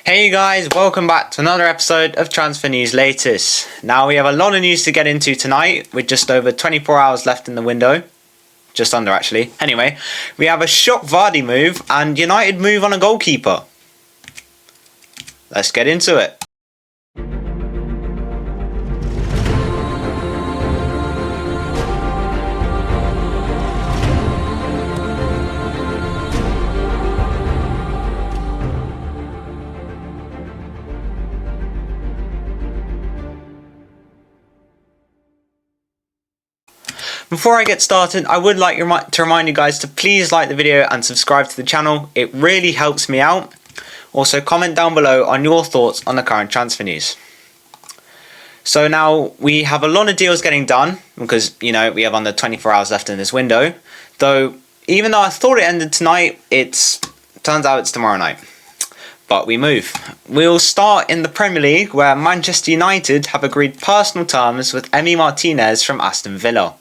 Hey guys, welcome back to another episode of Transfer News Latest. Now we have a lot of news to get into tonight with just over 24 hours left in the window. Just under actually. Anyway, we have a shock VARDY move and United move on a goalkeeper. Let's get into it. Before I get started, I would like to remind you guys to please like the video and subscribe to the channel. It really helps me out. Also, comment down below on your thoughts on the current transfer news. So now we have a lot of deals getting done because, you know, we have under 24 hours left in this window. Though, even though I thought it ended tonight, turns out it's tomorrow night. But we move. We'll start in the Premier League where Manchester United have agreed personal terms with Emi Martinez from Aston Villa.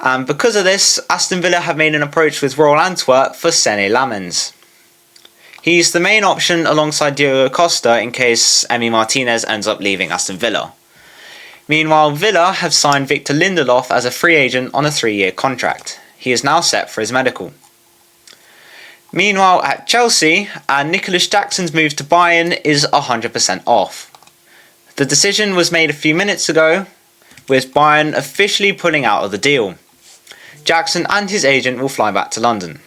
And because of this, Aston Villa have made an approach with Royal Antwerp for Sene Lammens. He's the main option alongside Diogo Costa in case Emi Martinez ends up leaving Aston Villa. Meanwhile, Villa have signed Victor Lindelof as a free agent on a 3-year contract. He is now set for his medical. Meanwhile, at Chelsea, Nicholas Jackson's move to Bayern is 100% off. The decision was made a few minutes ago, with Bayern officially pulling out of the deal. Jackson and his agent will fly back to London.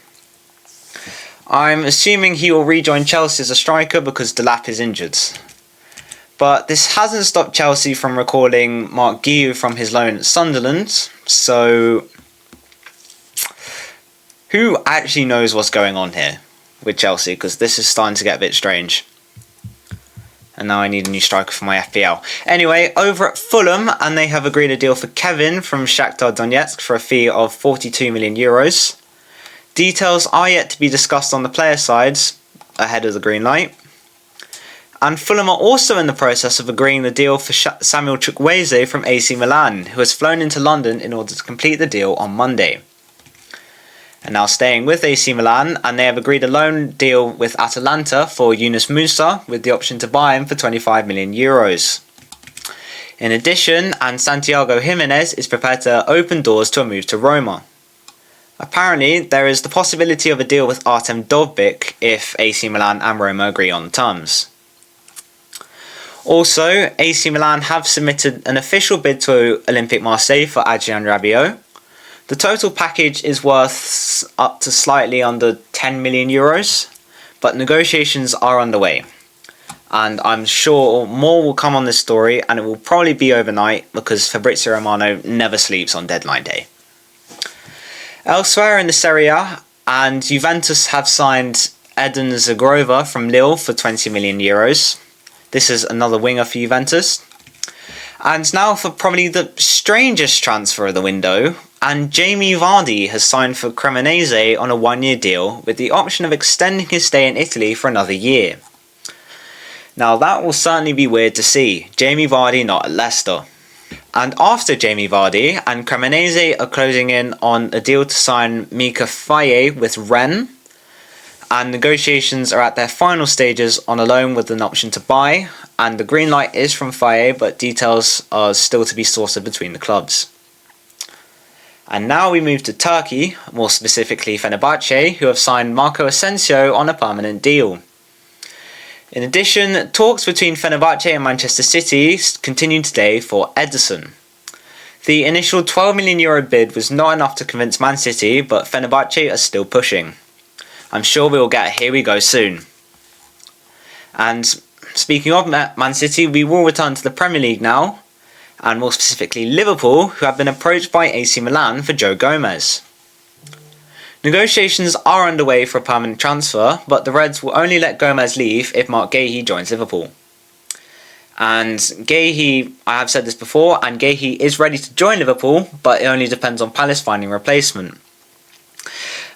I'm assuming he will rejoin Chelsea as a striker because Delap is injured. But this hasn't stopped Chelsea from recalling Mark Guiu from his loan at Sunderland, so who actually knows what's going on here with Chelsea, because this is starting to get a bit strange. And now I need a new striker for my FPL. Anyway, over at Fulham, and they have agreed a deal for Kevin from Shakhtar Donetsk for a fee of 42 million euros. Details are yet to be discussed on the player sides ahead of the green light. And Fulham are also in the process of agreeing the deal for Samuel Chukwueze from AC Milan, who has flown into London in order to complete the deal on Monday. And now staying with AC Milan, and they have agreed a loan deal with Atalanta for Yunus Musa with the option to buy him for 25 million euros. In addition, and Santiago Jimenez is prepared to open doors to a move to Roma. Apparently, there is the possibility of a deal with Artem Dovbyk if AC Milan and Roma agree on the terms. Also, AC Milan have submitted an official bid to Olympique Marseille for Adrien Rabiot. The total package is worth up to slightly under 10 million euros, but negotiations are underway. And I'm sure more will come on this story, and it will probably be overnight because Fabrizio Romano never sleeps on deadline day. Elsewhere in the Serie A, and Juventus have signed Eden Zagrova from Lille for 20 million euros. This is another winger for Juventus. And now for probably the strangest transfer of the window, and Jamie Vardy has signed for Cremonese on a 1-year deal with the option of extending his stay in Italy for another year. Now that will certainly be weird to see, Jamie Vardy not at Leicester. And after Jamie Vardy, and Cremonese are closing in on a deal to sign Mika Faye with Rennes, and negotiations are at their final stages on a loan with an option to buy, and the green light is from Faye, but details are still to be sorted between the clubs. And now we move to Turkey, more specifically Fenerbahce, who have signed Marco Asensio on a permanent deal. In addition, talks between Fenerbahce and Manchester City continued today for Ederson. The initial €12 million bid was not enough to convince Man City, but Fenerbahce are still pushing. I'm sure we will get a here we go soon. And speaking of Man City, we will return to the Premier League now, and more specifically Liverpool, who have been approached by AC Milan for Joe Gomez. Negotiations are underway for a permanent transfer, but the Reds will only let Gomez leave if Mark Guéhi joins Liverpool. And Guéhi, I have said this before, and Guéhi is ready to join Liverpool, but it only depends on Palace finding a replacement.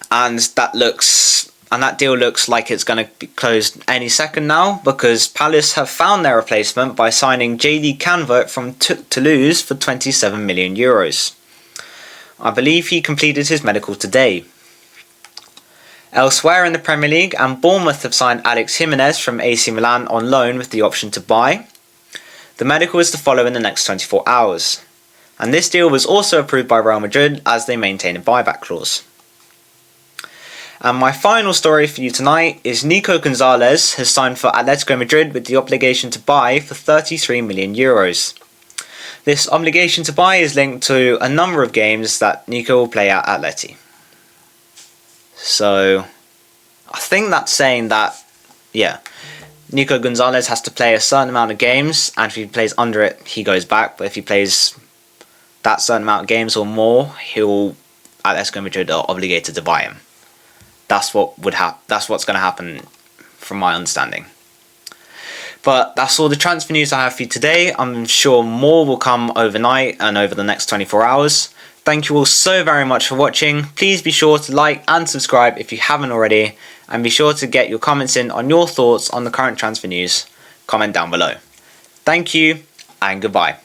And that deal looks like it's going to be closed any second now, because Palace have found their replacement by signing JD Canvert from Toulouse for 27 million euros. I believe he completed his medical today. Elsewhere in the Premier League, and Bournemouth have signed Alex Jimenez from AC Milan on loan with the option to buy. The medical is to follow in the next 24 hours. And this deal was also approved by Real Madrid as they maintain a buyback clause. And my final story for you tonight is Nico Gonzalez has signed for Atletico Madrid with the obligation to buy for €33 million. This obligation to buy is linked to a number of games that Nico will play at Atleti. So, I think that's saying that, Nico Gonzalez has to play a certain amount of games, and if he plays under it, he goes back. But if he plays that certain amount of games or more, Atletico Madrid are obligated to buy him. That's what's going to happen, from my understanding. But that's all the transfer news I have for you today. I'm sure more will come overnight and over the next 24 hours. Thank you all so very much for watching. Please be sure to like and subscribe if you haven't already, and be sure to get your comments in on your thoughts on the current transfer news. Comment down below. Thank you and goodbye.